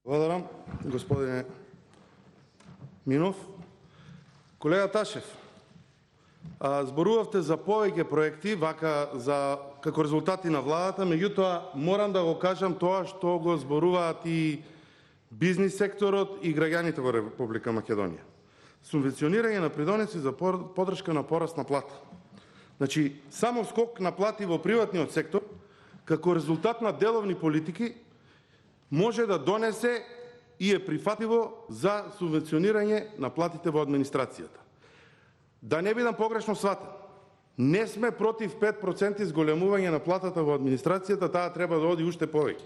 Благодарам, господине Минов. Колега Ташев, зборувавте за повеќе проекти како резултати на владата, меѓутоа морам да го кажам тоа што го зборуваат и бизнис секторот и граѓаните во Република Македонија. Субвенционирање на придонеси за поддршка на пораст на плата. Значи, само скок на плати во приватниот сектор, како резултат на деловни политики, може да донесе и е прифатливо за субвенционирање на платите во администрацијата. Да не бидам погрешно сватен, не сме против 5% зголемување на платата во администрацијата, таа треба да оди уште повеќе.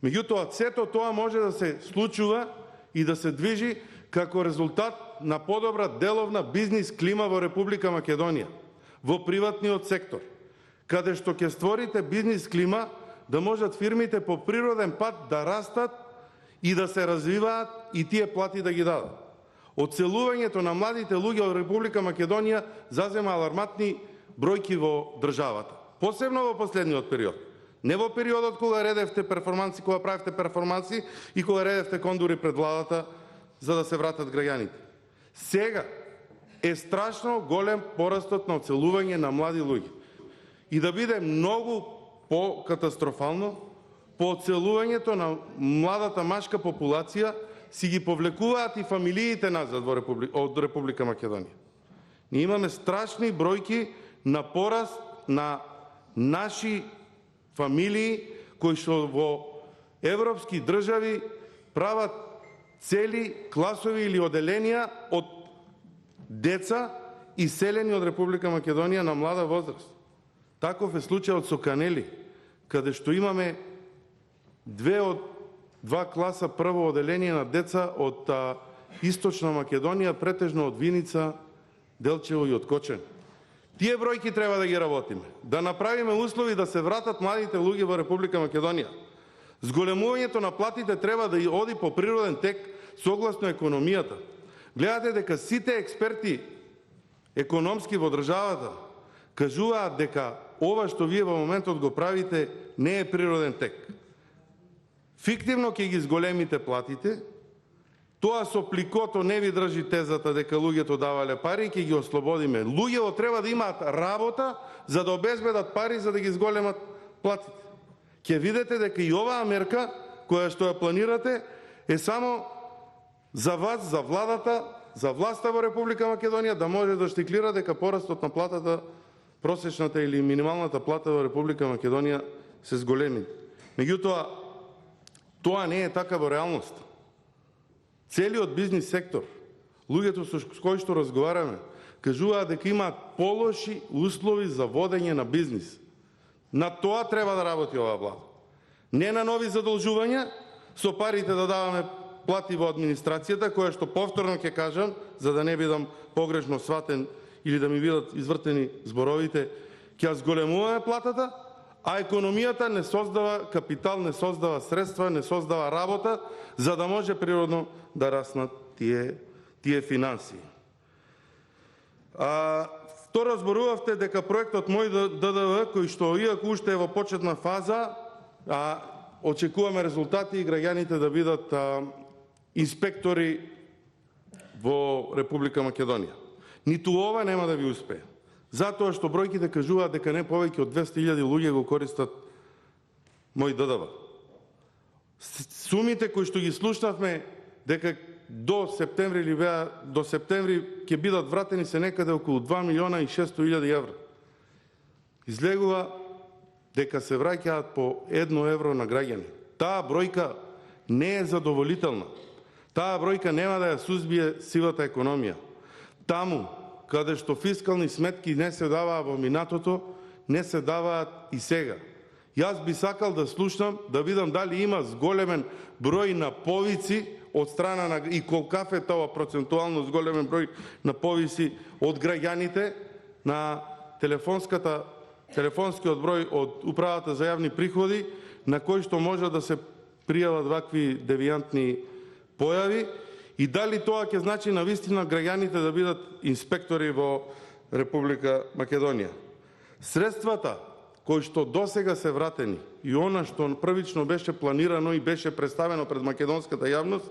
Меѓутоа, сето тоа може да се случува и да се движи како резултат на подобра деловна бизнис клима во Република Македонија, во приватниот сектор, каде што ќе створите бизнис клима да можат фирмите по природен пат да растат и да се развиваат и тие плати да ги дадат. Одселувањето на младите луѓе од Република Македонија зазема алармантни бројки во државата, посебно во последниот период. Не во периодот кога редевте перформанси, кога правевте перформанси и кога редевте кондури пред владата за да се вратат граѓаните. Сега е страшно голем порастот на одселување на млади луѓе. И да биде многу по-катастрофално, по одселувањето на младата машка популација си ги повлекуваат и фамилиите назад од Република Македонија. Ние имаме страшни бројки на пораст на наши фамилии кои што во европски држави прават цели класови или оделенија од деца иселени од Република Македонија на млада возраст. Таков е случајот со Канели, каде што имаме два класа прво оделение на деца од Источна Македонија, претежно од Виница, Делчево и од Кочани. Тие бројки треба да ги работиме, да направиме услови да се вратат младите луѓе во Република Македонија. Зголемувањето на платите треба да оди по природен тек согласно економијата. Гледате дека сите експерти економски во државата кажуваат дека ова што вие во моментот го правите не е природен тек. Фиктивно ќе ги зголемите платите, тоа со пликото не ви држи тезата дека луѓето давале пари и ќе ги ослободиме. Луѓето треба да имаат работа за да обезбедат пари за да ги зголемат платите. Ќе видите дека и оваа мерка која што ја планирате е само за вас, за владата, за власта во Република Македонија да може да штиклира дека порастот на платата, просечната или минималната плата во Република Македонија се зголеми. Меѓутоа, тоа не е така во реалност. Целиот бизнис сектор, луѓето со кои што разговараме, кажуваат дека имаат полоши услови за водење на бизнис. На тоа треба да работи оваа влада. Не на нови задолжувања, со парите да даваме плати во администрацијата, која што повторно ќе кажам, за да не бидам погрешно сватен или да ми бидат извртени зборовите, ќе зголемуваме платата, а економијата не создава капитал, не создава средства, не создава работа, за да може природно да раснат тие финанси. Второ, зборувавте дека проектот Мој ДДВ, кој што иако уште е во почетна фаза, очекуваме резултати и граѓаните да бидат инспектори во Република Македонија. Ниту ова нема да ви успее. Затоа што бројките кажуваат дека не повеќе од 200.000 луѓе го користат Мој ДДВ. Сумите кои што ги слушнавме дека до септември ќе бидат вратени се некаде околу 2.600.000 евра. Излегува дека се враќаат по 1 евро на граѓани. Таа бројка не е задоволителна. Таа бројка нема да ја сузбие сивата економија. Таму, каде што фискални сметки не се даваа во минатото, не се даваат и сега. Јас би сакал да слушнам, да видам дали има зголемен број на повици од страна на и колкав е тоа процентуално зголемен број на повици од граѓаните на телефонскиот број од Управата за јавни приходи, на кој што може да се пријават вакви девијантни појави, и дали тоа ќе значи навистина граѓаните да бидат инспектори во Република Македонија. Средствата кои што досега се вратени и она што првично беше планирано и беше представено пред македонската јавност,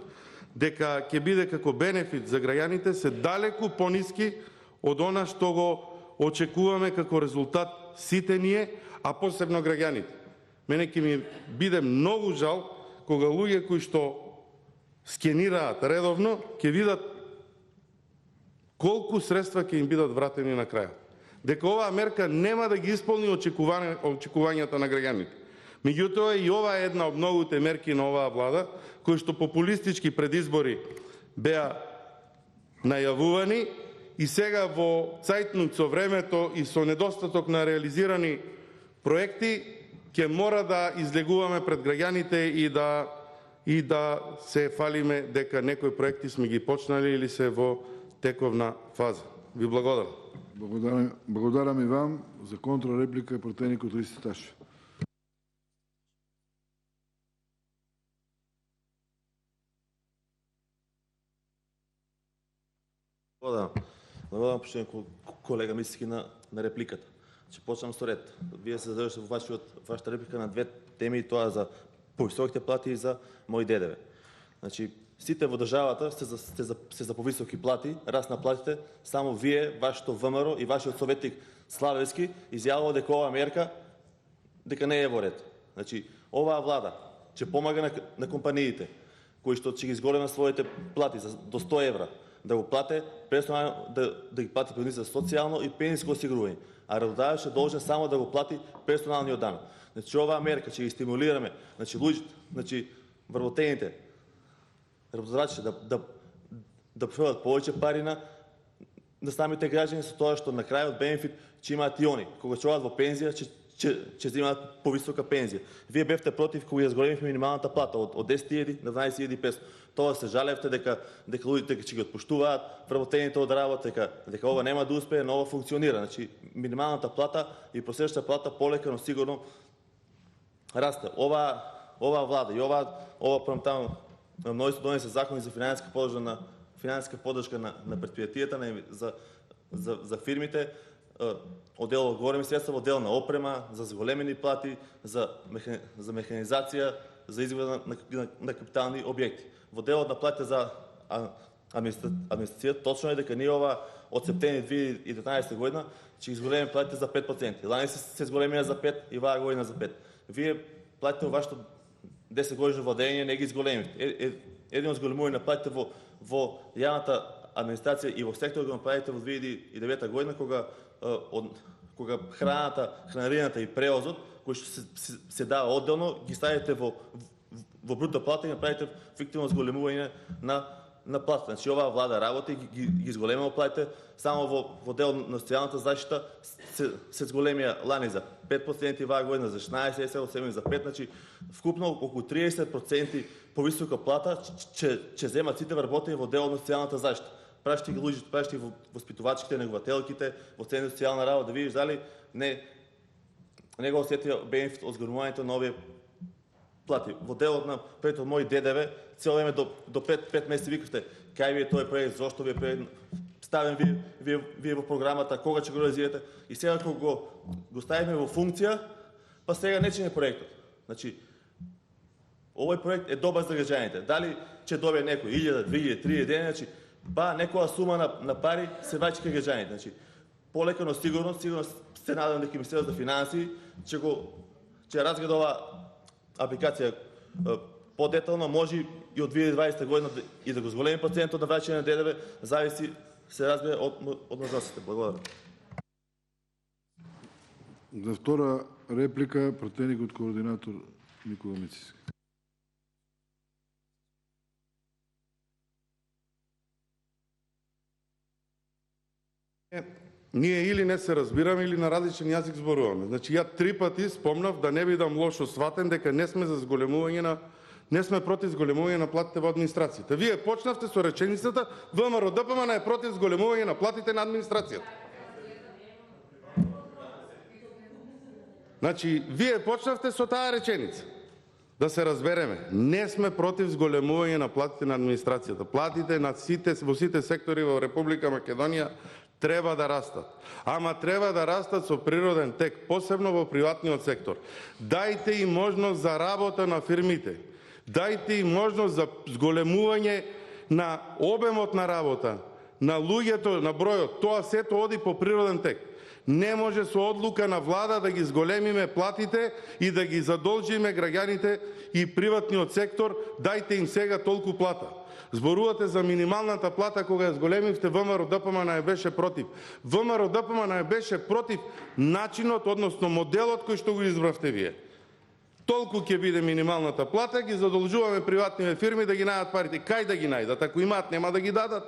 дека ќе биде како бенефит за граѓаните, се далеку пониски од она што го очекуваме како резултат сите ние, а посебно граѓаните. Мене ќе ми биде многу жал кога луѓе кои што скенираат редовно ќе видат колку средства ќе им бидат вратени на крајот. Дека оваа мерка нема да ги исполни очекувањата на граѓаните. Меѓутоа и ова е една од многуте мерки на оваа влада, кои што популистички пред избори беа најавувани и сега во цајтнот со времето и со недостаток на реализирани проекти ќе мора да излегуваме пред граѓаните и да се фалиме дека некои проекти сме ги почнали или се во тековна фаза. Ви благодарам. Благодарам и вам. За контрреплика противникот Ристи Ташев. Благодарам, почтен колега Миски, на репликата. Ще почнам со ред. Вие се задржате во вашата реплика на две теми, и тоа за повисоките плати и за мој ДДВ. Значи, сите во државата се за повисоки плати, раст на платите, само вие, вашето ВМРО и вашиот советник Славевски изјавува дека оваа мерка дека не е во ред. Значи, оваа влада ќе помага на компаниите кои што ќе ги зголема своите плати до 100 евра, да го плате персонално, да ги плати пред за социјално и пензиско осигурување, а работодателот ќе должен само да го плати персоналниот данок. Значи, оваа мерка ќе ги стимулираме, значи вработените работодателите да префрлат повеќе пари на самите граѓани, со тоа што на крајот бенефит ќе имаат и они. Кога ќе одат во пензија, ќе земаат повисока пензија. Вие бевте против кога ја зголемивме минималната плата од 10.000 на 12.500. Тоа се жалевте дека луѓето ќе ги отпуштуваат вработените од работа, дека ова нема да успее, но ова функционира. Значи, минималната плата и просечната плата полека, но сигурно расте. Оваа влада и ова промтално множество донесе закони за финансиска поддршка на предпријатијата, за фирмите, од дел големи средства, од дел на опрема, за зголемени плати, за механизација, за изграда на капитални објекти. Во делот на платите за администрација, точно е дека ние ова од септември 2019 година ќе изголемиме платите за 5%. Лани се зголемија за 5 и оваа година за 5. Вие платите во вашето 10 годишно владење не ги изголемите. Едино зголемување на платите во јавната администрација и во секторот го направите во 2009 година, кога хранарината и превозот, кои што се дава одделно, ги ставите во брута плата и направите фиктивно зголемување на плата. Значи, оваа влада работи, ги зголемува платите, само во дел на социјалната защита се зголемија лани за 5%, оваа година за 16,7% за 5%, значи вкупно околу 30% повисока плата ќе земат сите вработени во дел на социјалната защита. Прашти ги луѓето, прашти воспитувачките, негователките, во центри за социјална работа, да видиш дали не го осетија бенефит од зголемувањето на овие плати. Во делот на проектот мој ДДВ, цело време до 5 месеци викавте кај ви е тој проект, зошто ви е ставен вие во програмата, кога ќе го реализирате, и сега кога го ставиме во функција, па сега не чине проектот. Значи, овој проект е добар за граѓаните. Дали ќе добие некој 1000, 2000, 3000 дена, значи, па некоја сума на пари се враќа кај граѓаните. Значи, полека, но сигурно се надам дека Министерството за финансии ќе разгледа оваа апликација подетално, може и од 2020 година и да го зголеми процентот на враќање на ДДВ, зависи, се разбира, од можностите. Благодарам. За втора реплика, пратеникот координатор Никола Мицис. Ние или не се разбираме, или на различен јазик зборуваме. Значи, ја 3 пати спомнав да не бидам лошо сватен дека не сме против зголемување на платите во администрацијата. Вие почнавте со реченицата ВМРО ДПМН е против зголемување на платите на администрацијата. Значи, вие почнавте со таа реченица. Да се разбереме, не сме против зголемување на платите на администрацијата. Платите на во сите сектори во Република Македонија Треба да растат. Ама треба да растат со природен тек, посебно во приватниот сектор. Дајте им можност за работа на фирмите. Дајте им можност за зголемување на обемот на работа, на луѓето, на бројот. Тоа сето оди по природен тек. Не може со одлука на влада да ги зголемиме платите и да ги задолжиме граѓаните и приватниот сектор, дајте им сега толку плата. Зборувате за минималната плата, кога ја зголемивте, ВМРО ДПМН ја беше против. ВМРО ДПМН ја беше против начинот, односно моделот кој што го избравте вие. Толку ќе биде минималната плата, ги задолжуваме приватните фирми да ги најдат парите. Кај да ги најдат? Ако имаат, нема да ги дадат.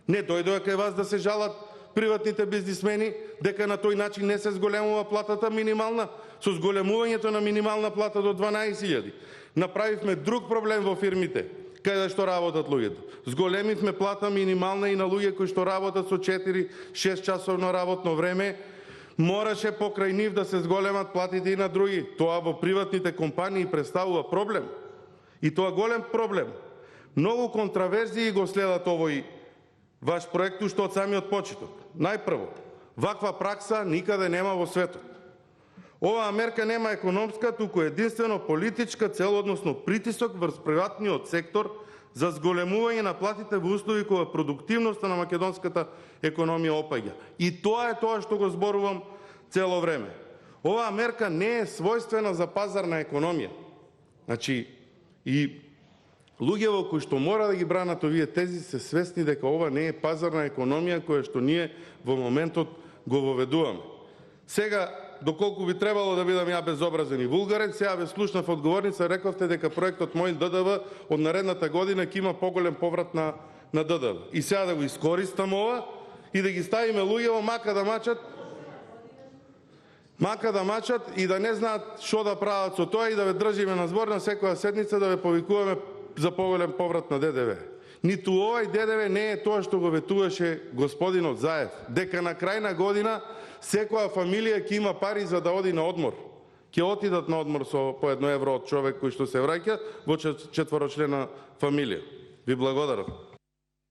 Не дојдоа кај вас да се жалат приватните бизнисмени дека на тој начин не се зголемува платата минимална. Со зголемувањето на минимална плата до 12.000 направивме друг проблем во фирмите каде што работат луѓето. Зголемивме плата минимална и на луѓе кои што работат со 4-6 часовно работно време. Мораше покрај нив да се зголемат платите и на други. Тоа во приватните компании представува проблем. И тоа голем проблем. Многу контраверзии го следат овој ваш проект уште од самиот почеток. Најпрво, ваква пракса никаде нема во светот. Оваа мерка нема економска, туку единствено политичка цел, односно притисок врз приватниот сектор за зголемување на платите во услови кога продуктивноста на македонската економија опаѓа. И тоа е тоа што го зборувам цело време. Оваа мерка не е својствена за пазарна економија. Значи, и луѓето кои што мора да ги бранат овие тези се свесни дека ова не е пазарна економија која што ние во моментот го воведуваме. Сега, доколку би требало да бидам ја безобразен и вулгарен, сега ве слушнав одговорница, рековте дека проектот мој ДДВ од наредната година ќе има поголем поврат на ДДВ. И сега да го искористам ова и да ги ставиме луѓето мака да мачат и да не знаат што да прават со тоа и да ве држиме на збор на секоја седница да ве повикуваме за поголем поврат на ДДВ. Ниту овај ДДВ не е тоа што го ветуваше господинот Заев, дека на крај на година секоја фамилија ќе има пари за да оди на одмор. Ќе отидат на одмор со по 1 евро од човек кој што се враќа во четворочлена фамилија. Ви благодарам.